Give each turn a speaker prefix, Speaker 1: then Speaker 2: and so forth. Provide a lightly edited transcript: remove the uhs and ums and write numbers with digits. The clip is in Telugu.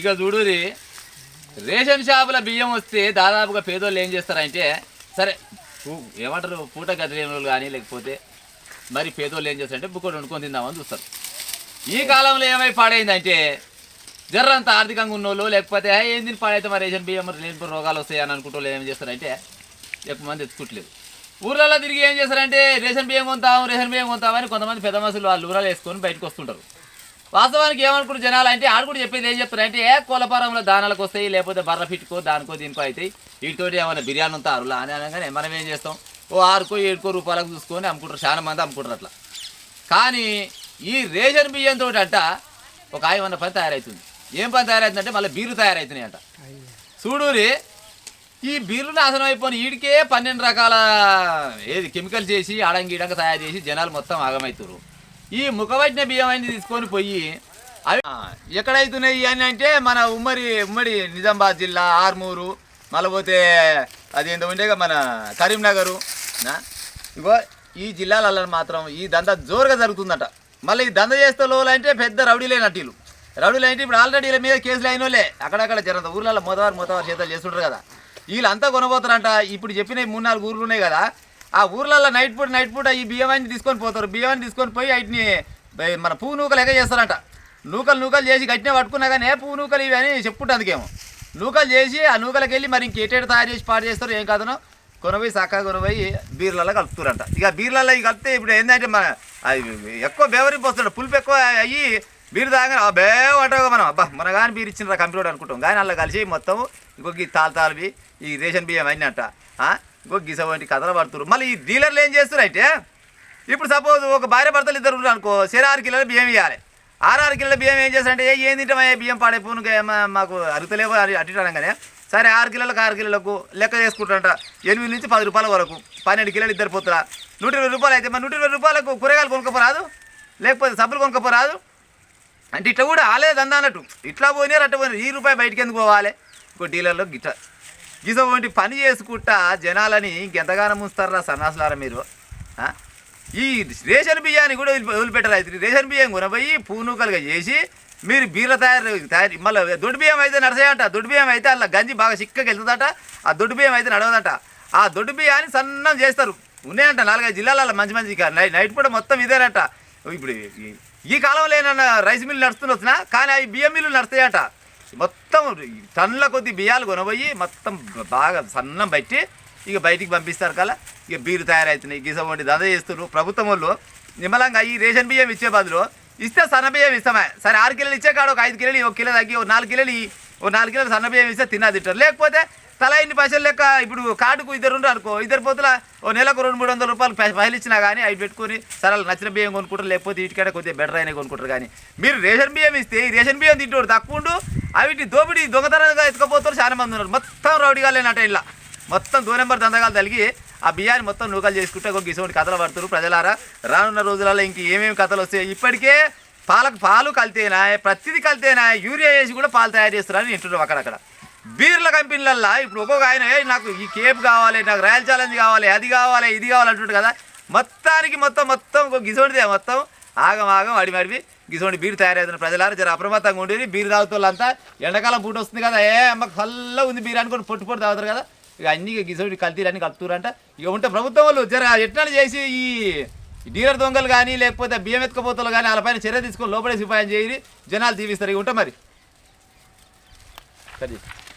Speaker 1: ఇక చూడురి రేషన్ షాపుల బియ్యం వస్తే దాదాపుగా పేదోళ్ళు ఏం చేస్తారంటే సరే ఏమంటారు పూట గది లేని వాళ్ళు కానీ లేకపోతే మరి పేదోళ్ళు ఏం చేస్తారంటే బుక్కడు వండుకొని తిందామని చూస్తారు. ఈ కాలంలో ఏమై పాడైందంటే జర్రంత ఆర్థికంగా ఉన్నోళ్ళు లేకపోతే ఏం తిని పాడైతే మరి రేషన్ బియ్యం మరి లేని రోగాలు వస్తాయని అనుకుంటూ ఏం చేస్తారంటే ఎక్కువ మంది ఎత్తుకుంటలేదు. ఊర్లలో తిరిగి ఏం చేస్తారంటే రేషన్ బియ్యం కొంటామని కొంతమంది పెద్ద మనుషులు వాళ్ళు ఊరాలు వేసుకొని బయటకు వస్తుంటారు. వాస్తవానికి ఏమనుకుంటారు జనాలు అంటే ఆడు కూడా చెప్పేది ఏం చెప్తారంటే కోలపారంలో దానాలకు వస్తాయి లేకపోతే బర్ర పిట్టుకో దానికో దీనికో అవుతాయి వీటితోటి ఏమైనా బిర్యానీ ఉంటారు అని అనగానే మనం ఏం చేస్తాం 6కో 7కో రూపాయలకు చూసుకొని అమ్ముకుంటారు. చాలా మంది అమ్ముకుంటారు అట్లా. కానీ ఈ రేషన్ బియ్యంతో అంట ఒక ఆయమన్న పని తయారవుతుంది. ఏం పని తయారవుతుందంటే మళ్ళీ బీర్లు తయారవుతున్నాయి అంట. చూడూరి ఈ బీర్లు నాశనం అయిపోయి వీడికే 12 రకాల కెమికల్ చేసి అడంగిడంగా తయారు చేసి జనాలు మొత్తం ఆగమవుతారు. ఈ ముఖవజ్ఞ బియ్యం అనేది తీసుకొని పోయి అవి ఎక్కడైతున్నాయి అని అంటే మన ఉమ్మడి నిజామాబాద్ జిల్లా ఆర్మూరు మళ్ళీ పోతే అది ఎంత ఉండేగా మన కరీంనగరు ఇగో ఈ జిల్లాలలో మాత్రం ఈ దంద జోరుగా జరుగుతుందట. మళ్ళీ ఈ దంద చేస్తే లోలంటే పెద్ద రౌడీలే నటీలు అంటే ఇప్పుడు ఆల్రెడీ వీళ్ళ మీద కేసులు అయిన వాళ్ళే అక్కడక్కడ జరుగుతుంది. ఊర్లలో మోతవారు చేతలు చేస్తుంటారు కదా వీళ్ళంతా కొనబోతారంట. ఇప్పుడు చెప్పిన 3-4 ఊర్లు ఉన్నాయి కదా ఆ ఊర్లలో నైట్ పూట ఈ బియ్యాన్ని తీసుకొని పోతారు. బియ్యాన్ని తీసుకొని పోయి వాటిని మన పువ్వు నూకలు ఎగ చేస్తారంట. నూకలు చేసి గట్టినే పట్టుకున్నా కానీ పువ్వు నూకలు ఇవి అని చెప్పుకుంటే అందుకేమో నూకలు చేసి ఆ నూకలకి వెళ్ళి మరి ఇంకేటేడు తయారు చేసి పాడు చేస్తారు ఏం కాదనో కొనపోయి చక్కగా కొనపోయి బీర్లలో కలుపుతారంట. ఇక బీర్లలో కలిపితే ఇప్పుడు ఏంటంటే మన ఎక్కువ బేవరింపు వస్తాడు పులుపు ఎక్కువ అయ్యి బీరు తాగా బేవంటావు మనం మన కానీ బీరు ఇచ్చిన కంప్యూటర్ అనుకుంటాం కానీ అలా కలిసి మొత్తం ఇంకొక తాళతాలవి ఈ రేషన్ బియ్యం అన్నీ అంట ఇంకొక గిస వంటి కథలు పడుతున్నారు. మళ్ళీ ఈ డీలర్లు ఏం చేస్తారు అయితే ఇప్పుడు సపోజ్ ఒక భార్య భర్తలు ఇద్దరు ఉన్నారు అనుకో సరే 6 కిలోల బియ్యం ఇవ్వాలి. 6 కిలోల బియ్యం ఏం చేస్తారంటే ఏం తింటామయ్యా బియ్యం పాడైపోను మాకు అరుగుతలేవో అటు అనగానే సరే 6 కిలోలకు లెక్క చేసుకుంటారంట 8 నుంచి 10 రూపాయల వరకు 12 కిలోలు ఇద్దరు పోతురా 120 రూపాయలు అయితే మరి 120 రూపాయలకు కూరగాయలు కొనుక్కోపోరాదు లేకపోతే సబ్బులు కొనుక్కోపోరాదు అంటే ఇట్లా కూడా ఆలేదు అన్నట్టు ఇట్లా పోయినారు అట్లా పోయినారు ఈ రూపాయి బయటికి ఎందుకు పోవాలి. ఇంకో డీలర్లో గిస వంటి పని చేసుకుంటా జనాలని ఇంకెంతగానో ముంచుతారా సన్నాసులారా మీరు. ఈ రేషన్ బియ్యాన్ని కూడా వదిలిపెట్టారు. అయితే రేషన్ బియ్యం కొనపోయి పూనూకలుగా చేసి మీరు బీర్ల తయారు మళ్ళీ దొడ్డు బియ్యం అయితే నడసాయంట. దొడ్డు బియ్యం అయితే అలా గంజి బాగా చిక్కగా వెళ్తుందట. ఆ దొడ్డు బియ్యం అయితే నడవదంట. ఆ దొడ్డు బియ్యాన్ని సన్నం చేస్తారు. ఉన్నాయంట 4-5 జిల్లాలలో మంచి నైట్ పూట మొత్తం ఇదేనంట. ఇప్పుడు ఈ కాలంలో ఏమన్నా రైస్ మిల్లు నడుస్తున్నా కానీ అవి బియ్యం మిల్లు నడుస్తాయంట. మొత్తం టన్నుల కొద్ది బియ్యాలు కొనబోయి మొత్తం బాగా సన్నం బట్టి ఇక బయటికి పంపిస్తారు కదా ఇక బీరు తయారవుతున్నాయి. గిస వంటి దంద చేస్తున్నారు. ప్రభుత్వం వాళ్ళు నిమ్మలంగా ఈ రేషన్ బియ్యం ఇచ్చే బదులు ఇస్తే సన్న బియ్యం ఇస్తామే సరే 6 కిలోలు ఇచ్చే కాడ ఒక 5 కిలోలు 1 కిలో తగ్గి 4 కిలోలు సన్న బియ్యం ఇస్తే తింటారు. లేకపోతే తల ఇన్ని పైసలు లెక్క ఇప్పుడు కార్డుకు ఇద్దరు అనుకో ఇద్దరు పోతుల ఓ నెలకు 200-300 రూపాయలు పైసలు ఇచ్చినా కానీ అవి పెట్టుకొని సరే నచ్చిన బియ్యం కొనుక్కుంటారు లేకపోతే వీటికంటే కొద్దిగా బెటర్ అయినా కొనుక్కుంటారు. కానీ మీరు రేషన్ బియ్యం ఇస్తే ఈ రేషన్ బియ్యం తింటాడు తక్కువ ఉండు అవిటి దోపిడి దొంగతనంగా ఎత్తుకపోతారు. చాలా మంది ఉన్నారు. మొత్తం రౌడీగాలేనట ఇలా మొత్తం 2 నెంబర్ దందగాలు తలిగి ఆ బియ్యాన్ని మొత్తం నూకలు చేసుకుంటే ఒక గిసోటి కథలు పడుతున్నారు. ప్రజలారా రానున్న రోజులలో ఇంక ఏమేమి కథలు వస్తాయి. ఇప్పటికే పాలు కలితేనా ప్రతిదీ కలితేనా యూరియా వేసి కూడా పాలు తయారు చేస్తారని వింటున్నారు అక్కడక్కడ బీర్ల కంపెనీలల్లో. ఇప్పుడు ఒక్కొక్క ఆయన నాకు ఈ కేప్ కావాలి నాకు రాయల్ ఛాలెంజ్ కావాలి అది కావాలి ఇది కావాలంటుంటారు కదా మొత్తానికి మొత్తం ఒక గిసోటిదే మొత్తం ఆగం అడివి గిసోటి బీరు తయారవుతున్న ప్రజలారా జర అప్రమత్తంగా ఉండేది. బీరు తాగుతాళ్ళంతా ఎండాకాలం పూట వస్తుంది కదా అమ్మకు ఫల్ల ఉంది బీరు అనుకొని పొట్టు తాగుతారు కదా ఇక అన్ని గిసోటి కల్తీలన్నీ కలుపుతారంట. ఇక ఉంటే ప్రభుత్వం వాళ్ళు జర ఎట్లా చేసి ఈ డీలర్ దొంగలు కానీ లేకపోతే బియ్యం ఎత్తుకపోతలు కానీ వాళ్ళపైన చర్య తీసుకొని లోపలేసి ఉపాయం చేయి జనాలు జీవిస్తారు. ఇక ఉంటా మరి సరే.